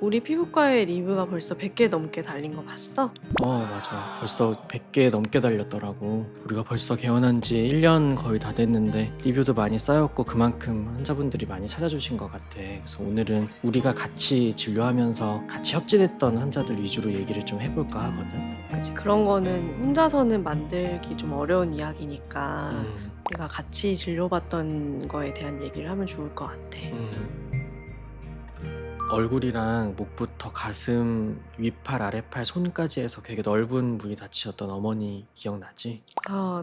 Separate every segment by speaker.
Speaker 1: 우리 피부과의 리뷰가 벌써 100개 넘게 달린 거 봤어?
Speaker 2: 맞아. 벌써 100개 넘게 달렸더라고. 우리가 벌써 개원한 지 1년 거의 다 됐는데 리뷰도 많이 쌓였고 그만큼 환자분들이 많이 찾아주신 것 같아. 그래서 오늘은 우리가 같이 진료하면서 같이 협진했던 환자들 위주로 얘기를 좀 해볼까 하거든.
Speaker 1: 그치, 그런 거는 혼자서는 만들기 좀 어려운 이야기니까 우리가 같이 진료받던 거에 대한 얘기를 하면 좋을 것 같아.
Speaker 2: 얼굴이랑 목부터 가슴, 윗팔, 아랫팔, 손까지 해서 되게 넓은 부위 다치셨던 어머니 기억나지?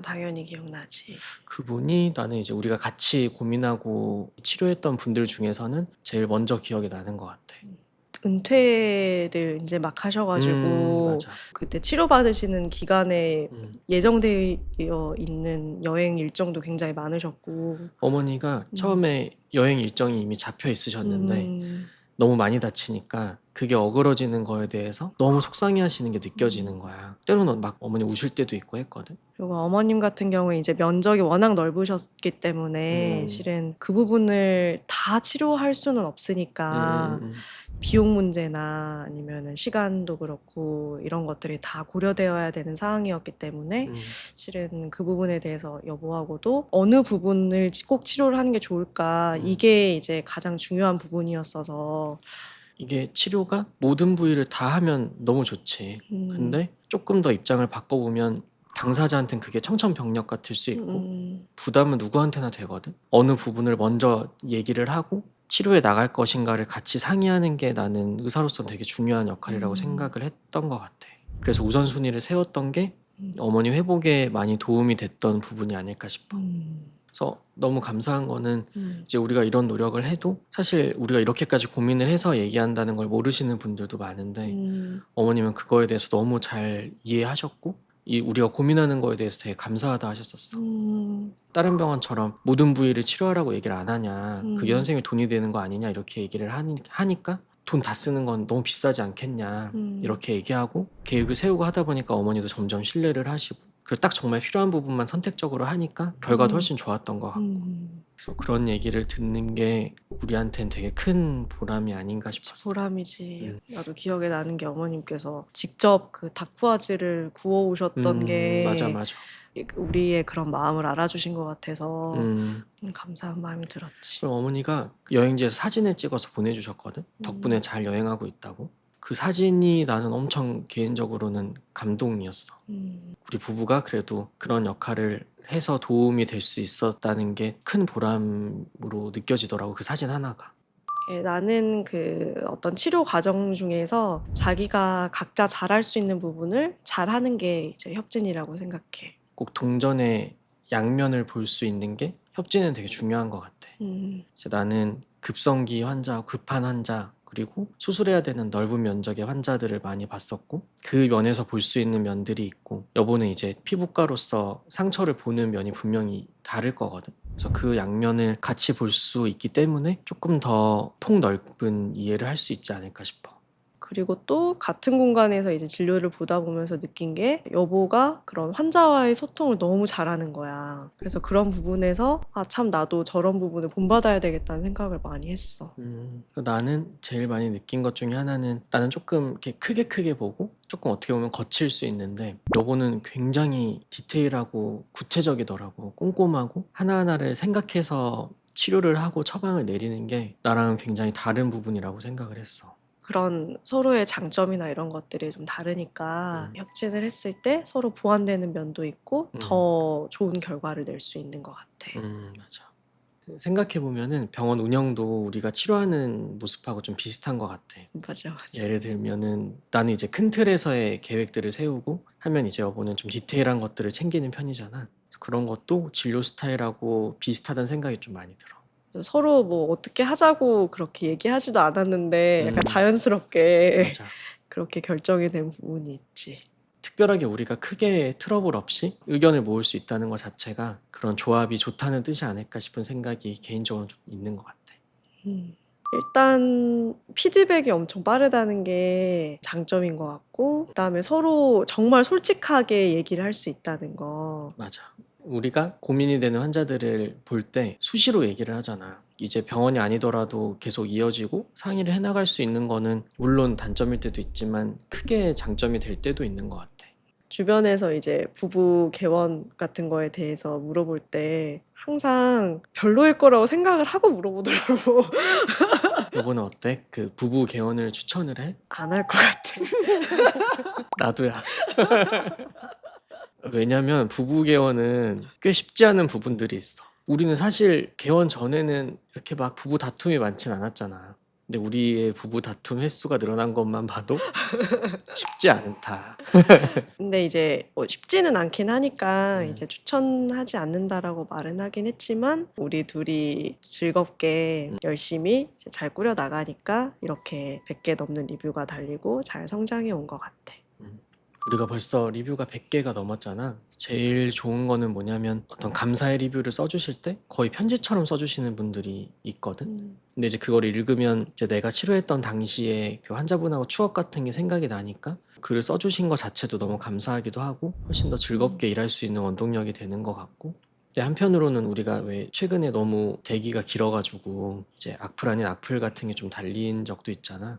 Speaker 1: 당연히 기억나지.
Speaker 2: 그분이 나는 이제 우리가 같이 고민하고 치료했던 분들 중에서는 제일 먼저 기억이 나는 것 같아.
Speaker 1: 은퇴를 이제 막 하셔가지고
Speaker 2: 맞아.
Speaker 1: 그때 치료받으시는 기간에
Speaker 2: 음.
Speaker 1: 예정되어 있는 여행 일정도 굉장히 많으셨고.
Speaker 2: 어머니가 처음에 여행 일정이 이미 잡혀 있으셨는데 너무 많이 다치니까 그게 어그러지는 거에 대해서 너무 속상해 하시는 게 느껴지는 거야. 때로는 막 어머니 우실 때도 있고 했거든.
Speaker 1: 그리고 어머님 같은 경우에 이제 면적이 워낙 넓으셨기 때문에 실은 그 부분을 다 치료할 수는 없으니까 비용 문제나 아니면은 시간도 그렇고 이런 것들이 다 고려되어야 되는 상황이었기 때문에 실은 그 부분에 대해서 여보하고도 어느 부분을 꼭 치료를 하는 게 좋을까 이게 이제 가장 중요한 부분이었어서.
Speaker 2: 이게 치료가 모든 부위를 다 하면 너무 좋지. 근데 조금 더 입장을 바꿔보면 당사자한테는 그게 청천벽력 같을 수 있고 부담은 누구한테나 되거든. 어느 부분을 먼저 얘기를 하고 치료에 나갈 것인가를 같이 상의하는 게 나는 의사로서 되게 중요한 역할이라고 생각을 했던 것 같아. 그래서 우선순위를 세웠던 게 어머니 회복에 많이 도움이 됐던 부분이 아닐까 싶어. 그래서 너무 감사한 거는 이제 우리가 이런 노력을 해도 사실 우리가 이렇게까지 고민을 해서 얘기한다는 걸 모르시는 분들도 많은데 어머님은 그거에 대해서 너무 잘 이해하셨고 우리가 고민하는 거에 대해서 되게 감사하다 하셨었어. 다른 병원처럼 모든 부위를 치료하라고 얘기를 안 하냐, 그게 선생님이 돈이 되는 거 아니냐 이렇게 얘기를 하니까 돈 다 쓰는 건 너무 비싸지 않겠냐 이렇게 얘기하고 계획을 세우고 하다 보니까 어머니도 점점 신뢰를 하시고 그리고 딱 정말 필요한 부분만 선택적으로 하니까 결과도 훨씬 좋았던 것 같고. 그래서 그런 얘기를 듣는 게 우리한테는 되게 큰 보람이 아닌가 싶었어.
Speaker 1: 보람이지. 나도 기억에 나는 게 어머님께서 직접 그 다쿠아즈를 구워오셨던 게
Speaker 2: 맞아.
Speaker 1: 우리의 그런 마음을 알아주신 것 같아서 감사한 마음이 들었지.
Speaker 2: 그리고 어머니가 여행지에서 사진을 찍어서 보내주셨거든. 덕분에 잘 여행하고 있다고. 그 사진이 나는 엄청 개인적으로는 감동이었어. 우리 부부가 그래도 그런 역할을 해서 도움이 될 수 있었다는 게 큰 보람으로 느껴지더라고, 그 사진 하나가.
Speaker 1: 나는 그 어떤 치료 과정 중에서 자기가 각자 잘할 수 있는 부분을 잘하는 게 이제 협진이라고 생각해.
Speaker 2: 꼭 동전의 양면을 볼 수 있는 게 협진은 되게 중요한 것 같아. 이제 나는 급성기 환자, 급한 환자, 그리고 수술해야 되는 넓은 면적의 환자들을 많이 봤었고 그 면에서 볼 수 있는 면들이 있고 여보는 이제 피부과로서 상처를 보는 면이 분명히 다를 거거든. 그래서 그 양면을 같이 볼 수 있기 때문에 조금 더 폭넓은 이해를 할 수 있지 않을까 싶어.
Speaker 1: 그리고 또 같은 공간에서 이제 진료를 보다 보면서 느낀 게 여보가 그런 환자와의 소통을 너무 잘하는 거야. 그래서 그런 부분에서 참 나도 저런 부분을 본받아야 되겠다는 생각을 많이 했어.
Speaker 2: 나는 제일 많이 느낀 것 중에 하나는 나는 조금 이렇게 크게 보고 조금 어떻게 보면 거칠 수 있는데 여보는 굉장히 디테일하고 구체적이더라고. 꼼꼼하고 하나하나를 생각해서 치료를 하고 처방을 내리는 게 나랑은 굉장히 다른 부분이라고 생각을 했어.
Speaker 1: 그런 서로의 장점이나 이런 것들이 좀 다르니까 협진을 했을 때 서로 보완되는 면도 있고 더 좋은 결과를 낼 수 있는 것 같아.
Speaker 2: 맞아. 생각해보면은 병원 운영도 우리가 치료하는 모습하고 좀 비슷한 것 같아.
Speaker 1: 맞아.
Speaker 2: 예를 들면은 나는 이제 큰 틀에서의 계획들을 세우고 하면 이제 여보는 좀 디테일한 것들을 챙기는 편이잖아. 그런 것도 진료 스타일하고 비슷하다는 생각이 좀 많이 들어.
Speaker 1: 서로 뭐 어떻게 하자고 그렇게 얘기하지도 않았는데 약간 자연스럽게
Speaker 2: 맞아.
Speaker 1: 그렇게 결정이 된 부분이 있지.
Speaker 2: 특별하게 우리가 크게 트러블 없이 의견을 모을 수 있다는 것 자체가 그런 조합이 좋다는 뜻이 아닐까 싶은 생각이 개인적으로 좀 있는 것 같아.
Speaker 1: 일단 피드백이 엄청 빠르다는 게 장점인 것 같고 그다음에 서로 정말 솔직하게 얘기를 할 수 있다는 거.
Speaker 2: 맞아. 우리가 고민이 되는 환자들을 볼 때 수시로 얘기를 하잖아. 이제 병원이 아니더라도 계속 이어지고 상의를 해나갈 수 있는 거는 물론 단점일 때도 있지만 크게 장점이 될 때도 있는 것 같아.
Speaker 1: 주변에서 이제 부부 개원 같은 거에 대해서 물어볼 때 항상 별로일 거라고 생각을 하고 물어보더라고.
Speaker 2: 여보는 어때? 그 부부 개원을 추천을 해?
Speaker 1: 안 할 것 같아.
Speaker 2: 나도야. 왜냐면 부부 개원은 꽤 쉽지 않은 부분들이 있어. 우리는 사실 개원 전에는 이렇게 막 부부 다툼이 많진 않았잖아. 근데 우리의 부부 다툼 횟수가 늘어난 것만 봐도 쉽지 않다.
Speaker 1: 근데 이제 쉽지는 않긴 하니까
Speaker 2: 음.
Speaker 1: 이제 추천하지 않는다라고 말은 하긴 했지만 우리 둘이 즐겁게 열심히 이제 잘 꾸려 나가니까 이렇게 100개 넘는 리뷰가 달리고 잘 성장해 온 것 같아.
Speaker 2: 우리가 벌써 리뷰가 100개가 넘었잖아. 제일 좋은 거는 뭐냐면 어떤 감사의 리뷰를 써주실 때 거의 편지처럼 써주시는 분들이 있거든. 근데 이제 그걸 읽으면 이제 내가 치료했던 당시에 그 환자분하고 추억 같은 게 생각이 나니까 글을 써주신 것 자체도 너무 감사하기도 하고 훨씬 더 즐겁게 일할 수 있는 원동력이 되는 것 같고. 근데 한편으로는 우리가 왜 최근에 너무 대기가 길어가지고 이제 악플 아닌 악플 같은 게 좀 달린 적도 있잖아.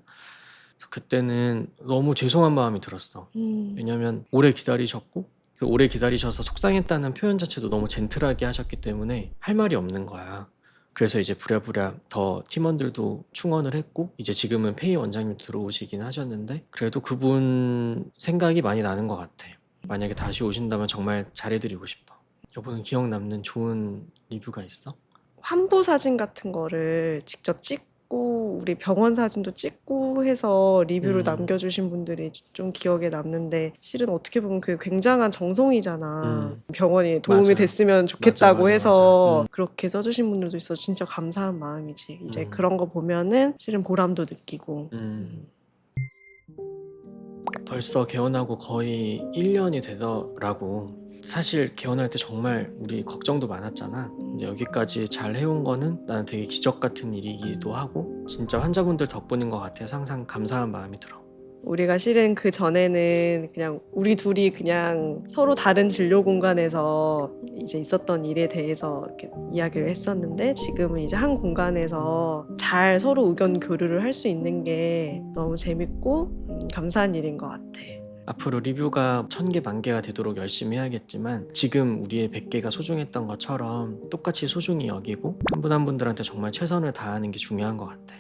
Speaker 2: 그래서 그때는 너무 죄송한 마음이 들었어. 왜냐면 오래 기다리셨고 그리고 오래 기다리셔서 속상했다는 표현 자체도 너무 젠틀하게 하셨기 때문에 할 말이 없는 거야. 그래서 이제 부랴부랴 더 팀원들도 충원을 했고 이제 지금은 페이 원장님 들어오시긴 하셨는데 그래도 그분 생각이 많이 나는 것 같아. 만약에 다시 오신다면 정말 잘해드리고 싶어. 여보는 기억 남는 좋은 리뷰가 있어?
Speaker 1: 환부 사진 같은 거를 직접 찍고 우리 병원 사진도 찍고 해서 리뷰를 남겨주신 분들이 좀 기억에 남는데 실은 어떻게 보면 그게 굉장한 정성이잖아. 병원이 도움이
Speaker 2: 맞아.
Speaker 1: 됐으면 좋겠다고
Speaker 2: 맞아.
Speaker 1: 해서 그렇게 써주신 분들도 있어. 진짜 감사한 마음이지. 이제 그런 거 보면은 실은 보람도 느끼고.
Speaker 2: 벌써 개원하고 거의 1년이 되더라고. 사실 개원할 때 정말 우리 걱정도 많았잖아. 근데 여기까지 잘 해온 거는 나는 되게 기적 같은 일이기도 하고 진짜 환자분들 덕분인 것 같아서 항상 감사한 마음이 들어.
Speaker 1: 우리가 실은 그 전에는 그냥 우리 둘이 그냥 서로 다른 진료 공간에서 이제 있었던 일에 대해서 이렇게 이야기를 했었는데 지금은 이제 한 공간에서 잘 서로 의견 교류를 할 수 있는 게 너무 재밌고 감사한 일인 것 같아.
Speaker 2: 앞으로 리뷰가 1000개, 10,000개가 되도록 열심히 해야겠지만 지금 우리의 100개가 소중했던 것처럼 똑같이 소중히 여기고 한 분 한 분들한테 정말 최선을 다하는 게 중요한 것 같아.